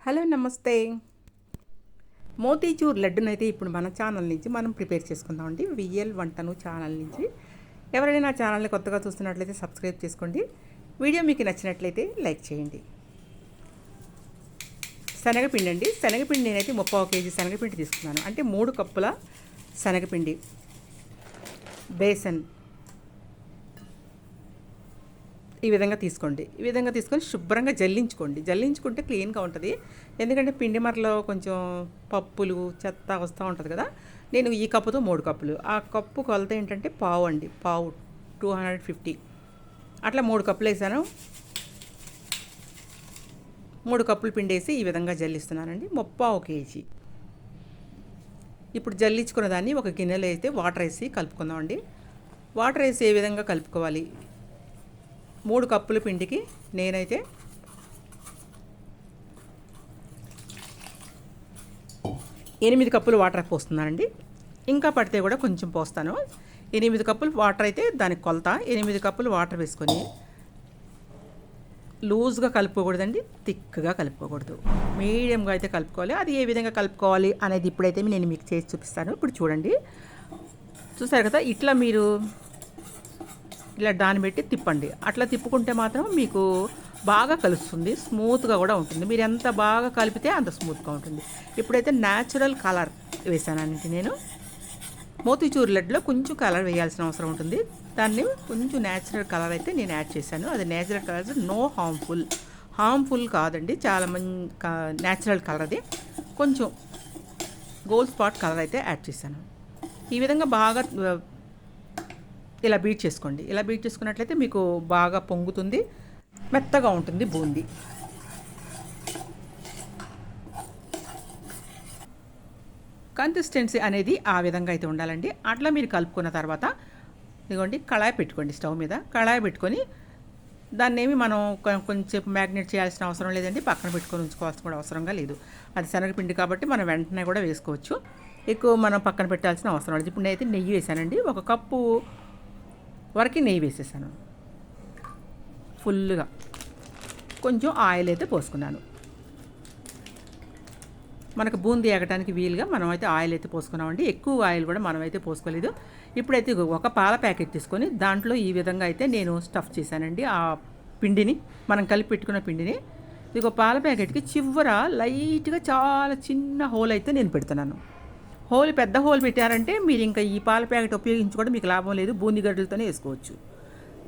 Hello నమస్తే. మోతీచూర్ లడ్డునైతే ఇప్పుడు మన ఛానల్ నుంచి మనం ప్రిపేర్ చేసుకుందామండి. విఎల్ వంటను ఛానల్ నుంచి. ఎవరైనా నా ఛానల్ని కొత్తగా చూస్తున్నట్లయితే సబ్స్క్రైబ్ చేసుకోండి. వీడియో మీకు నచ్చినట్లయితే లైక్ చేయండి. శనగపిండి అండి. శనగపిండి నేనైతే 30 కేజీ శనగపిండి తీసుకున్నాను. అంటే 3 కప్పుల శనగపిండి, బేసన్ ఈ విధంగా తీసుకోండి. ఈ విధంగా తీసుకొని శుభ్రంగా జల్లించుకోండి. జల్లించుకుంటే క్లీన్గా ఉంటుంది. ఎందుకంటే పిండి మరలో కొంచెం పప్పులు చెత్త వస్తూ ఉంటుంది కదా. నేను ఈ కప్పుతో 3 కప్పులు, ఆ కప్పు కొలత ఏంటంటే పావు అండి, పావు 250. అట్లా 3 కప్పులు వేసాను. 3 కప్పులు పిండి వేసి ఈ విధంగా జల్లిస్తున్నానండి. 30 కేజీ. ఇప్పుడు జల్లించుకున్న దాన్ని ఒక గిన్నెలో అయితే వాటర్ వేసి కలుపుకుందామండి. వాటర్ వేసి ఏ విధంగా కలుపుకోవాలి, 3 కప్పుల పిండికి నేనైతే 8 కప్పులు వాటర్ పోస్తున్నానండి. ఇంకా పడితే కూడా కొంచెం పోస్తాను. 8 కప్పులు వాటర్ అయితే దానికి కొలత. 8 కప్పులు వాటర్ వేసుకొని లూజ్గా కలుపుకోకూడదండి, థిక్గా కలుపుకోకూడదు, మీడియంగా అయితే కలుపుకోవాలి. అది ఏ విధంగా కలుపుకోవాలి అనేది ఇప్పుడైతే నేను మీకు చేసి చూపిస్తాను. ఇప్పుడు చూడండి, చూసారు కదా, ఇట్లా మీరు ఇలా దాన్ని పెట్టి తిప్పండి. అట్లా తిప్పుకుంటే మాత్రం మీకు బాగా కలుస్తుంది, స్మూత్గా కూడా ఉంటుంది. మీరు ఎంత బాగా కలిపితే అంత స్మూత్గా ఉంటుంది. ఇప్పుడైతే న్యాచురల్ కలర్ వేసానండి. నేను మోతీచూర్ లడ్డులో కొంచెం కలర్ వేయాల్సిన అవసరం ఉంటుంది. దాన్ని కొంచెం న్యాచురల్ కలర్ అయితే నేను యాడ్ చేశాను. అది న్యాచురల్ కలర్, నో హార్మ్ఫుల్ కాదండి, చాలా న్యాచురల్ కలర్. అది కొంచెం గోల్డ్ స్పాట్ కలర్ అయితే యాడ్ చేశాను. ఈ విధంగా బాగా ఇలా బీట్ చేసుకోండి. ఇలా బీట్ చేసుకున్నట్లయితే మీకు బాగా పొంగుతుంది, మెత్తగా ఉంటుంది బూందీ. కన్సిస్టెన్సీ అనేది ఆ విధంగా అయితే ఉండాలండి. అట్లా మీరు కలుపుకున్న తర్వాత ఇదిగోండి, కళాయి పెట్టుకోండి. స్టవ్ మీద కళాయి పెట్టుకొని దాన్ని ఏమి మనం కొంచెం మ్యాగ్నేట్ చేయాల్సిన అవసరం లేదండి. పక్కన పెట్టుకొని ఉంచుకోవాల్సిన కూడా అవసరంగా లేదు. అది శనగపిండి కాబట్టి మనం వెంటనే కూడా వేసుకోవచ్చు. ఎక్కువ మనం పక్కన పెట్టాల్సిన అవసరం లేదు. ఇప్పుడు నేనైతే నెయ్యి వేసానండి. 1 కప్పు వరకు నెయ్యి వేసేసాను. ఫుల్గా కొంచెం ఆయిల్ అయితే పోసుకున్నాను. మనకు బూందీ ఎగటానికి వీలుగా మనం అయితే ఆయిల్ అయితే పోసుకున్నామండి. ఎక్కువ ఆయిల్ కూడా మనం అయితే పోసుకోలేదు. ఇప్పుడైతే ఒక పాల ప్యాకెట్ తీసుకొని దాంట్లో ఈ విధంగా అయితే నేను స్టఫ్ చేశానండి. ఆ పిండిని, మనం కలిపి పెట్టుకున్న పిండిని ఇదిగో పాల ప్యాకెట్కి చివర లైట్గా చాలా చిన్న హోల్ అయితే నేను పెడుతున్నాను. పెద్ద హోల్ పెట్టారంటే మీరు ఇంకా ఈ పాల ప్యాకెట్ ఉపయోగించుకోవడం మీకు లాభం లేదు. బూందీ గడ్డలతోనే వేసుకోవచ్చు.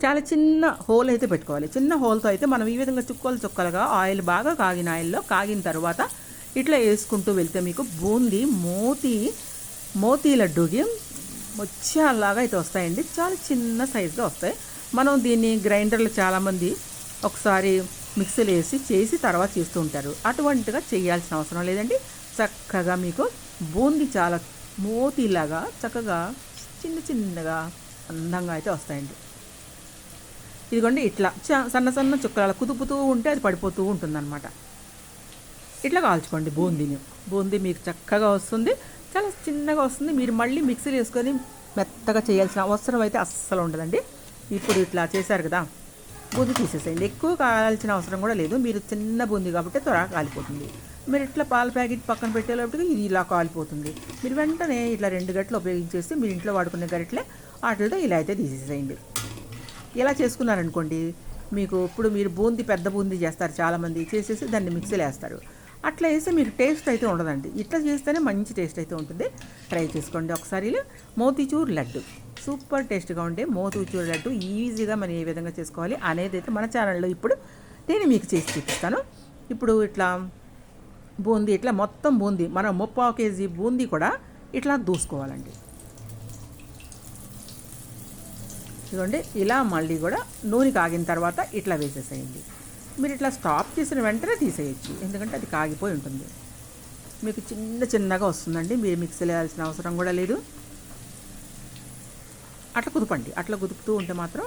చాలా చిన్న హోల్ అయితే పెట్టుకోవాలి. చిన్న హోల్తో అయితే మనం ఈ విధంగా చుక్కలుగా ఆయిల్ బాగా కాగిన తర్వాత ఇట్లా వేసుకుంటూ వెళ్తే మీకు బూందీ మోతీ లడ్డూకి ముత్యాలలాగా అయితే వస్తాయండి. చాలా చిన్న సైజుగా వస్తాయి. మనం దీన్ని గ్రైండర్లో చాలామంది ఒకసారి మిక్సీలో చేసి తర్వాత చేస్తూ ఉంటారు. అటువంటిగా చేయాల్సిన అవసరం లేదండి. చక్కగా మీకు బూందీ చాలా మోతీలాగా చక్కగా చిన్నగా అందంగా అయితే వస్తాయండి. ఇదిగోండి, ఇట్లా సన్న చుక్కలు కుదుపుతూ ఉంటే అది పడిపోతూ ఉంటుందన్నమాట. ఇట్లా కాల్చుకోండి బూందీ మీకు చక్కగా వస్తుంది, చాలా చిన్నగా వస్తుంది. మీరు మళ్ళీ మిక్సీలో వేసుకొని మెత్తగా చేయాల్సిన అవసరం అయితే అస్సలు ఉండదండి. ఇప్పుడు ఇట్లా చేశారు కదా, బూందీ తీసేసేయండి. ఎక్కువ కావాల్సిన అవసరం కూడా లేదు. మీరు చిన్న బూందీ కాబట్టి త్వరగా కాలిపోతుంది. మీరు ఇట్లా పాల ప్యాకెట్ పక్కన పెట్టేటప్పటికి ఇది ఇలా కాలిపోతుంది. మీరు వెంటనే ఇట్లా 2 గరిటెలు ఉపయోగించేసి మీరు ఇంట్లో వాడుకునే గరిటెలే వాటితో ఇలా అయితే తీసేసేయండి. ఇలా చేసుకున్నారనుకోండి, మీకు ఇప్పుడు మీరు పెద్ద బూందీ చేస్తారు చాలామంది, చేసేసి దాన్ని మిక్సీలో వేస్తారు. అట్లా వేస్తే మీకు టేస్ట్ అయితే ఉండదండి. ఇట్లా చేస్తేనే మంచి టేస్ట్ అయితే ఉంటుంది. ట్రై చేసుకోండి ఒకసారి. మోతీచూర్ లడ్డు సూపర్ టేస్ట్గా ఉండే మోతీచూర్ లడ్డు ఈజీగా మనం ఏ విధంగా చేసుకోవాలి అనేది అయితే మన ఛానల్లో ఇప్పుడు నేను మీకు చేసి చూపిస్తాను. ఇప్పుడు ఇట్లా బూందీ, ఇట్లా మొత్తం బూందీ మనం 30 కేజీ బూందీ కూడా ఇట్లా దూసుకోవాలండి. ఇదిగోండి, ఇలా మళ్ళీ కూడా నూనె కాగిన తర్వాత ఇట్లా వేసేసేయండి. మీరు ఇట్లా స్టాప్ చేసిన వెంటనే తీసేయచ్చు, ఎందుకంటే అది కాగిపోయి ఉంటుంది. మీకు చిన్నగా వస్తుందండి. మీరు మిక్సీలో వేయాల్సిన అవసరం కూడా లేదు. అట్లా కుదపండి. అట్లా కుదుపుతూ ఉంటే మాత్రం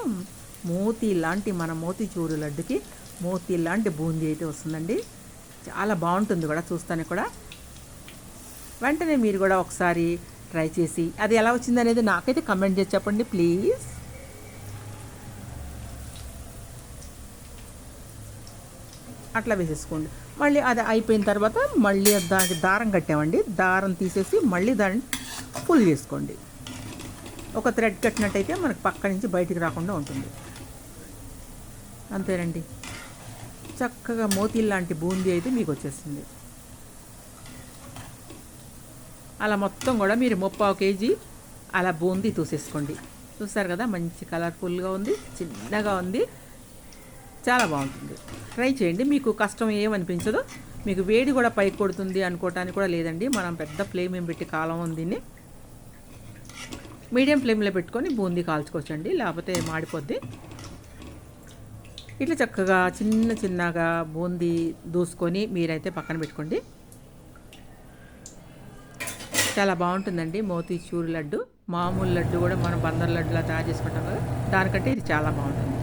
మన మోతీచూరు లడ్డుకి మోతీ లాంటి బూందీ అయితే వస్తుందండి. చాలా బాగుంటుంది కూడా, చూస్తానే కూడా. వెంటనే మీరు కూడా ఒకసారి ట్రై చేసి అది ఎలా వచ్చింది అనేది నాకైతే కమెంట్ చేసి చెప్పండి ప్లీజ్. అట్లా వేసేసుకోండి. మళ్ళీ అది అయిపోయిన తర్వాత మళ్ళీ దానికి దారం కట్టామండి. దారం తీసేసి మళ్ళీ దాన్ని ఫుల్ చేసుకోండి. ఒక థ్రెడ్ కట్టినట్టయితే మనకు పక్క నుంచి బయటికి రాకుండా ఉంటుంది. అంతేనండి, చక్కగా మోతీలు లాంటి బూందీ అయితే మీకు వచ్చేస్తుంది. అలా మొత్తం కూడా మీరు 3/4 kg అలా బూందీ తూసేసుకోండి. చూస్తారు కదా, మంచి కలర్ఫుల్గా ఉంది, చిన్నగా ఉంది, చాలా బాగుంటుంది. ట్రై చేయండి, మీకు కష్టం ఏమనిపించదు. మీకు వేడి కూడా పైకి కొడుతుంది అనుకోవటానికి కూడా లేదండి. మనం పెద్ద ఫ్లేమ్ ఏం పెట్టి కాలం దీన్ని మీడియం ఫ్లేమ్లో పెట్టుకొని బూందీ కాల్చుకోవచ్చండి, లేకపోతే మాడిపోద్ది. ఇట్లా చక్కగా చిన్నగా బూందీ దూసుకొని మీరైతే పక్కన పెట్టుకోండి. చాలా బాగుంటుందండి మోతీచూర్ లడ్డు. మామూలు లడ్డు కూడా మనం బందర్ లడ్డులా తయారు చేసుకుంటాం కదా, దానికంటే ఇది చాలా బాగుంటుంది.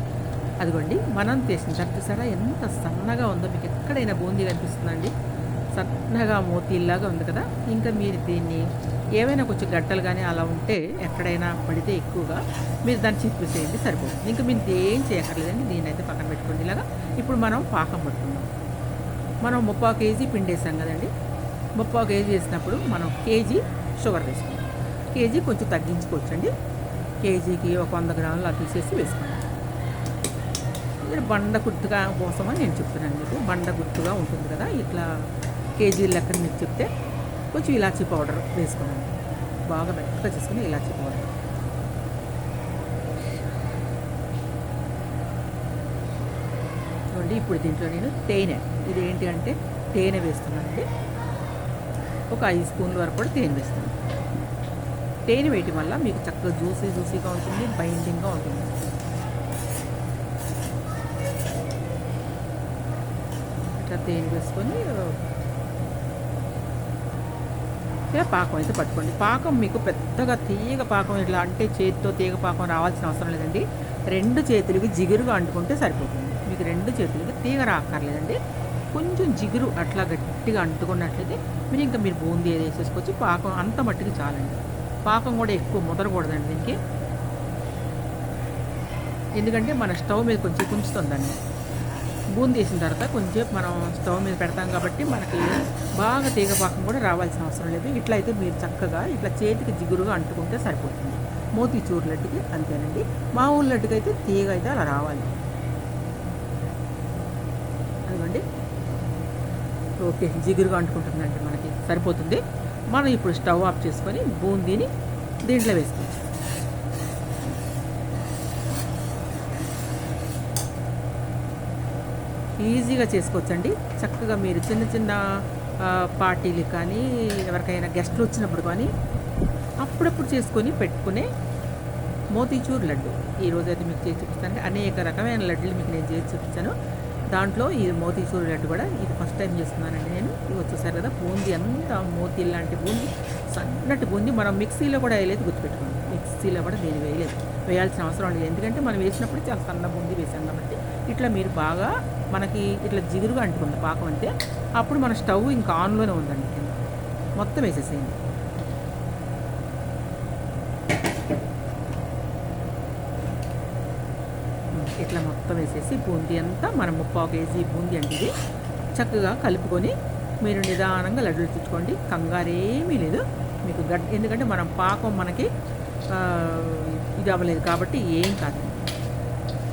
అదిగోండి, మనం చేసిన తర్వాత సరే ఎంత సన్నగా ఉందో మీకు ఎక్కడైనా బూందీ కనిపిస్తుందండి. సన్నగా మోతీల్లాగా ఉంది కదా. ఇంకా మీరు దీన్ని ఏవైనా కొంచెం గట్టలు కానీ అలా ఉంటే ఎక్కడైనా పడితే ఎక్కువగా మీరు దాన్ని చిప్పిసేయండి, సరిపోతుంది. ఇంకా మీరు ఏం చేయక్కర్లేదండి. దీన్ని అయితే పక్కన పెట్టుకోండి. ఇలాగా ఇప్పుడు మనం పాకం పడుతున్నాం. మనం 3/4 kg పిండి వేసాం కదండి. 3/4 kg వేసినప్పుడు మనం కేజీ షుగర్ వేసుకుంటాం. కేజీ కొంచెం తగ్గించుకోవచ్చండి. కేజీకి ఒక 100 గ్రాములు అలా తీసేసి వేసుకోండి. ఇది బండ గుర్తుగా కోసమని నేను చెప్తున్నాను మీకు. బండ గుర్తుగా ఉంటుంది కదా, ఇట్లా కేజీ లెక్కన మీకు చెప్తే కొంచెం ఇలాచీ పౌడర్ వేసుకోండి. బాగా మెత్తగా చేసుకుని ఇలాచీ పౌడర్. చూడండి, ఇప్పుడు దీంట్లో నేను తేనె, ఇది ఏంటి అంటే తేనె వేస్తున్నానండి. ఒక 5 స్పూన్ల వరకు కూడా తేనె వేస్తాను. తేనె వేయటం వల్ల మీకు చక్కగా జ్యూసీగా ఉంటుంది, బైండింగ్గా ఉంటుంది. ఇట్లా తేనె వేసుకొని ఇలా పాకం అయితే పట్టుకోండి. పాకం మీకు పెద్దగా తీగ పాకం ఇట్లా అంటే చేతితో తీగ పాకం రావాల్సిన అవసరం లేదండి. 2 చేతులకి జిగురుగా అంటుకుంటే సరిపోతుంది. మీకు 2 చేతులకి తీగ రాక్కర్లేదండి. కొంచెం జిగురు అట్లా గట్టిగా అంటుకున్నట్లయితే మీరు బూందీ వేసేసుకోవచ్చు. పాకం అంత మట్టికి చాలండి. పాకం కూడా ఎక్కువ ముదరకూడదండి దీనికి, ఎందుకంటే మన స్టవ్ మీద కొంచెం కుంచుతుందండి. బూందీ వేసిన తర్వాత కొంచెం మనం స్టవ్ మీద పెడతాం కాబట్టి మనకి బాగా తీగ పాకం కూడా రావాల్సిన అవసరం లేదు. ఇట్లా అయితే మీరు చక్కగా ఇట్లా చేతికి జిగురుగా అంటుకుంటే సరిపోతుంది. మోతీచూర్ లడ్డుకి అంతేనండి. మామూలు లడ్డుకి అయితే తీగ అయితే అలా రావాలి. అదిగోండి, ఓకే, జిగురుగా అంటుకుంటుందండి, మనకి సరిపోతుంది. మనం ఇప్పుడు స్టవ్ ఆఫ్ చేసుకొని బూందీని దీంట్లో వేసుకోవచ్చు. ఈజీగా చేసుకోవచ్చండి. చక్కగా మీరు చిన్న పార్టీలు కానీ ఎవరికైనా గెస్ట్లు వచ్చినప్పుడు కానీ అప్పుడప్పుడు చేసుకొని పెట్టుకునే మోతీచూర్ లడ్డు ఈరోజైతే మీకు చేసి చూపిస్తాను. అనేక రకమైన లడ్డులు మీకు నేను చేసి చూపించాను. దాంట్లో ఈ మోతీచూర్ లడ్డు కూడా ఇది ఫస్ట్ టైం చేస్తున్నానండి నేను. ఇవి వచ్చేసారు కదా, బూందీ అంతా మోతీ లాంటి బూందీ, సన్నటి బూందీ. మనం మిక్సీలో కూడా వేయలేదు, గుర్తుపెట్టుకోండి. మిక్సీలో కూడా దీన్ని వేయాల్సిన అవసరం లేదు, ఎందుకంటే మనం వేసినప్పుడు చాలా సన్న బూందీ వేసాం కాబట్టి. ఇట్లా మీరు బాగా మనకి ఇట్లా జిగురుగా అంటుకుంది పాకం అంతే. అప్పుడు మన స్టవ్ ఇంకా ఆన్లోనే ఉందండి. కింద మొత్తం వేసేసేయండి. ఇట్లా మొత్తం వేసేసి బూందీ అంతా మనం 3/4 kg బూందీ అంటే ఇది చక్కగా కలుపుకొని మీరు నిదానంగా లడ్డూలు చుట్టుకోండి. కంగారేమీ లేదు మీకు ఎందుకంటే మనం పాకం మనకి ఇది అవ్వలేదు కాబట్టి ఏం కాదు.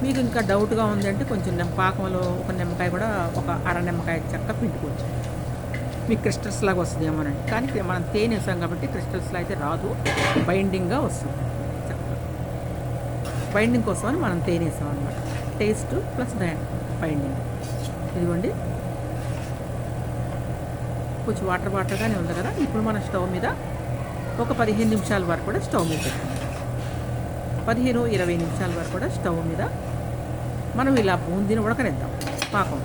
మీకు ఇంకా డౌట్గా ఉందంటే కొంచెం పాకంలో ఒక నిమ్మకాయ కూడా, ఒక అర నిమ్మకాయ చెక్క పిండుకోవచ్చు. మీకు క్రిస్టల్స్ లాగా వస్తుందేమోనండి, కానీ మనం తేనె వేసాం కాబట్టి క్రిస్టల్స్లో అయితే రాదు, బైండింగ్గా వస్తుంది. చక్కగా బైండింగ్ కోసమని మనం తేనె వేసాం అనమాట. Taste plus binding. ఇదిగోండి, కొంచెం వాటర్గానే ఉంది కదా. ఇప్పుడు మన స్టవ్ మీద ఒక 15 నిమిషాల వరకు కూడా స్టవ్ మీద పెట్టండి. 15-20 నిమిషాల వరకు కూడా స్టవ్ మీద మనం ఇలా బూందీని ఉడకనిద్దాం. పాకం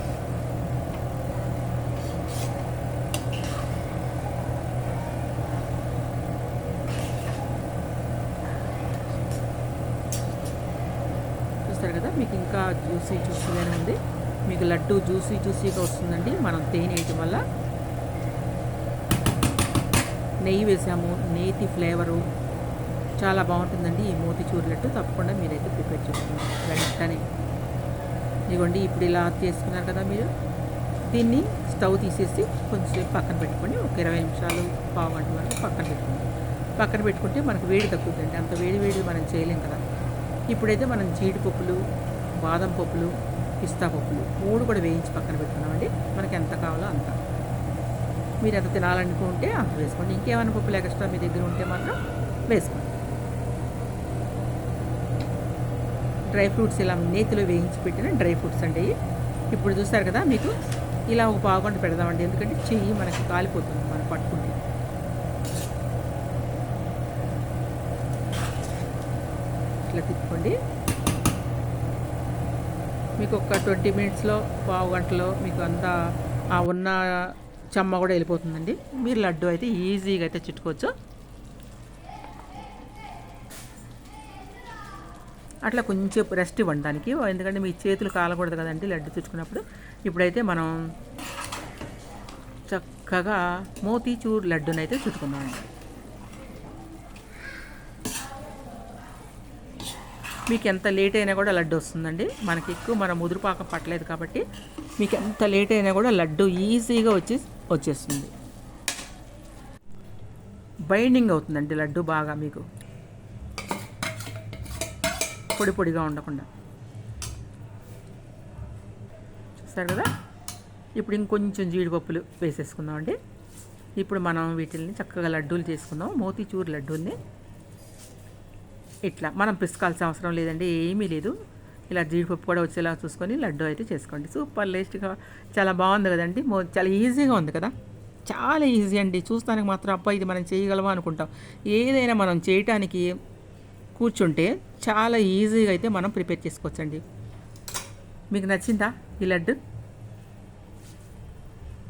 చూస్తారు కదా, మీకు ఇంకా జ్యూసీగానే ఉంది. మీకు లడ్డు జ్యూసీగా వస్తుందండి. మనం తేనె వేయటం వల్ల నెయ్యి వేసాము, నేతి ఫ్లేవరు చాలా బాగుంటుందండి. ఈ మోతీచూర్ లడ్డు తప్పకుండా మీరైతే ప్రిపేర్ చేసుకోండి వెంటనే. ఇదిగోండి, ఇప్పుడు ఇలా చేసుకున్నారు కదా మీరు, దీన్ని స్టవ్ తీసేసి కొంచెంసేపు పక్కన పెట్టుకొని ఒక 20 నిమిషాలు పావు గంట వరకు పక్కన పెట్టుకుంటే మనకు వేడి తగ్గుతుందండి. అంత వేడి మనం చేయలేం కదా. ఇప్పుడైతే మనం జీడిపప్పులు, బాదం పప్పులు, పిస్తా పప్పులు 3 కూడా వేయించి పక్కన పెట్టుకున్నామండి. మనకి ఎంత కావాలో అంత, మీరు ఎంత తినాలనుకుంటే అంత వేసుకోండి. ఇంకేమైనా పప్పులు ఎక్స్ట్రా మీ దగ్గర ఉంటే మాత్రం వేసుకోండి. డ్రై ఫ్రూట్స్ ఇలా నేతిలో వేయించి పెట్టిన డ్రై ఫ్రూట్స్ అండి. ఇప్పుడు చూస్తారు కదా, మీకు ఇలా ఒక పావు గంట పెడదామండి. ఎందుకంటే చెయ్యి మనకి కాలిపోతుంది మనం పట్టుకుంటే. ఇట్లా తిప్పుకోండి. మీకు ఒక 20 మినిట్స్లో, పావు గంటలో మీకు అంతా ఆ ఉన్న చెమ్మ కూడా వెళ్ళిపోతుందండి. మీరు లడ్డు అయితే ఈజీగా అయితే చుట్టుకోవచ్చు. అట్లా కొంచెం రెస్ట్ ఇవ్వడానికి, ఎందుకంటే మీ చేతులు కాలకూడదు కదండి లడ్డు చుట్టుకున్నప్పుడు. ఇప్పుడైతే మనం చక్కగా మోతీచూర్ లడ్డునైతే చుట్టుకుందామండి. మీకు ఎంత లేట్ అయినా కూడా లడ్డు వస్తుందండి. మనకి ఎక్కువ మన ముదురుపాకం పట్టలేదు కాబట్టి మీకు ఎంత లేట్ అయినా కూడా లడ్డు ఈజీగా వచ్చేస్తుంది. బైండింగ్ అవుతుందండి లడ్డు బాగా, మీకు పొడిగా ఉండకుండా. చూస్తారు కదా. ఇప్పుడు ఇంకొంచెం జీడిపప్పులు వేసేసుకుందామండి. ఇప్పుడు మనం వీటిని చక్కగా లడ్డూలు చేసుకుందాం. మోతీచూర్ లడ్డూల్ని ఇట్లా మనం పిసుకాల్సిన అవసరం లేదండి, ఏమీ లేదు. ఇలా జీడిపప్పు కూడా వచ్చేలా చూసుకొని లడ్డు అయితే చేసుకోండి. సూపర్ టేస్ట్గా చాలా బాగుంది కదండి. చాలా ఈజీగా ఉంది కదా, చాలా ఈజీ అండి. చూస్తానికి మాత్రం అబ్బా ఇది మనం చేయగలమా అనుకుంటాం. ఏదైనా మనం చేయటానికి కూర్చుంటే చాలా ఈజీగా అయితే మనం ప్రిపేర్ చేసుకోవచ్చండి. మీకు నచ్చిందా ఈ లడ్డు?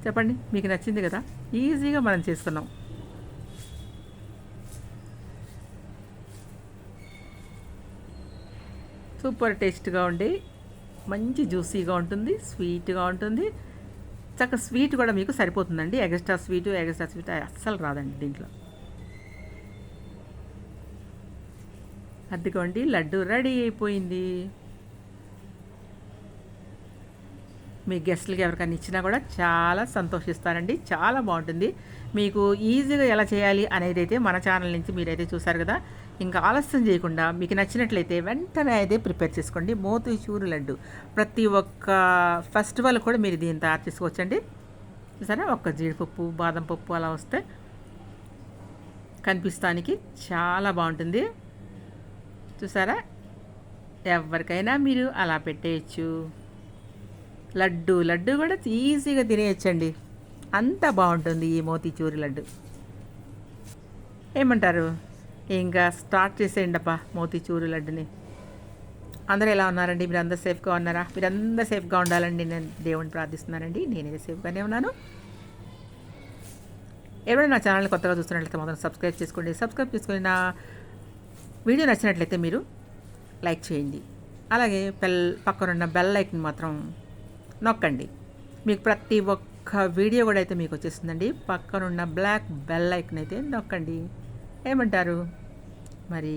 చెప్పండి, మీకు నచ్చింది కదా. ఈజీగా మనం చేసుకున్నాం. సూపర్ టేస్ట్గా ఉండి మంచి జ్యూసీగా ఉంటుంది, స్వీట్గా ఉంటుంది. చక్కగా స్వీట్ కూడా మీకు సరిపోతుందండి. ఎక్స్ట్రా స్వీట్ అస్సలు రాదండి దీంట్లో. అదిగోండి లడ్డు రెడీ అయిపోయింది. మీ గెస్ట్లకి ఎవరికైనా ఇచ్చినా కూడా చాలా సంతోషిస్తారండి. చాలా బాగుంటుంది. మీకు ఈజీగా ఎలా చేయాలి అనేది అయితే మన ఛానల్ నుంచి మీరైతే చూసారు కదా. ఇంకా ఆలస్యం చేయకుండా మీకు నచ్చినట్లయితే వెంటనే అయితే ప్రిపేర్ చేసుకోండి. మోతీచూర్ లడ్డు ప్రతి ఒక్క ఫెస్టివల్ కూడా మీరు దీన్ని తయారు చేసుకోవచ్చండి. సరే, ఒక్క జీడిపప్పు, బాదం పప్పు అలా వస్తే కనిపిస్తానికి చాలా బాగుంటుంది. చూసారా, ఎవరికైనా మీరు అలా పెట్టేయచ్చు. లడ్డు కూడా ఈజీగా తినేయచ్చండి. అంత బాగుంటుంది ఈ మోతీచూర్ లడ్డు. ఏమంటారు? ఇంకా స్టార్ట్ చేసేయండి అబ్బా మోతీచూర్ లడ్డుని. అందరూ ఎలా ఉన్నారండి? మీరు అందరూ సేఫ్గా ఉన్నారా? మీరు అందరూ సేఫ్గా ఉండాలండి నేను దేవుని ప్రార్థిస్తున్నానండి. నేనైతే సేఫ్గానే ఉన్నాను. ఎవరైనా నా ఛానల్ని కొత్తగా చూస్తున్నట్లయితే మాత్రం సబ్స్క్రైబ్ చేసుకొని నా వీడియో నచ్చినట్లయితే మీరు లైక్ చేయండి. అలాగే పక్కనున్న బెల్ ఐకాన్ మాత్రం నొక్కండి. మీకు ప్రతి ఒక్క వీడియో కూడా అయితే మీకు వచ్చేస్తుందండి. పక్కనున్న బ్లాక్ బెల్ ఐకాన్ అయితే నొక్కండి. ఏమంటారు మరి?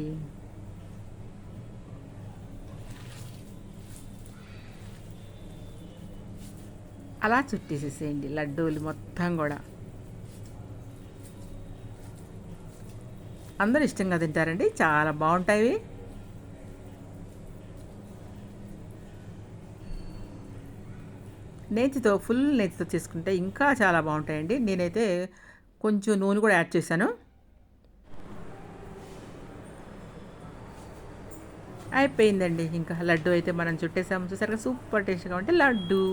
అలా చుట్టేసేసేయండి లడ్డూలు మొత్తం కూడా. అందరూ ఇష్టంగా తింటారండి, చాలా బాగుంటాయి. ఫుల్ నేతితో చేసుకుంటే ఇంకా చాలా బాగుంటాయండి. నేనైతే కొంచెం నూనె కూడా యాడ్ చేశాను. అయిపోయిందండి. ఇంకా లడ్డు అయితే మనం చుట్టేసాము. చూసారుగా, సూపర్ టేస్ట్గా ఉంటే లడ్డు.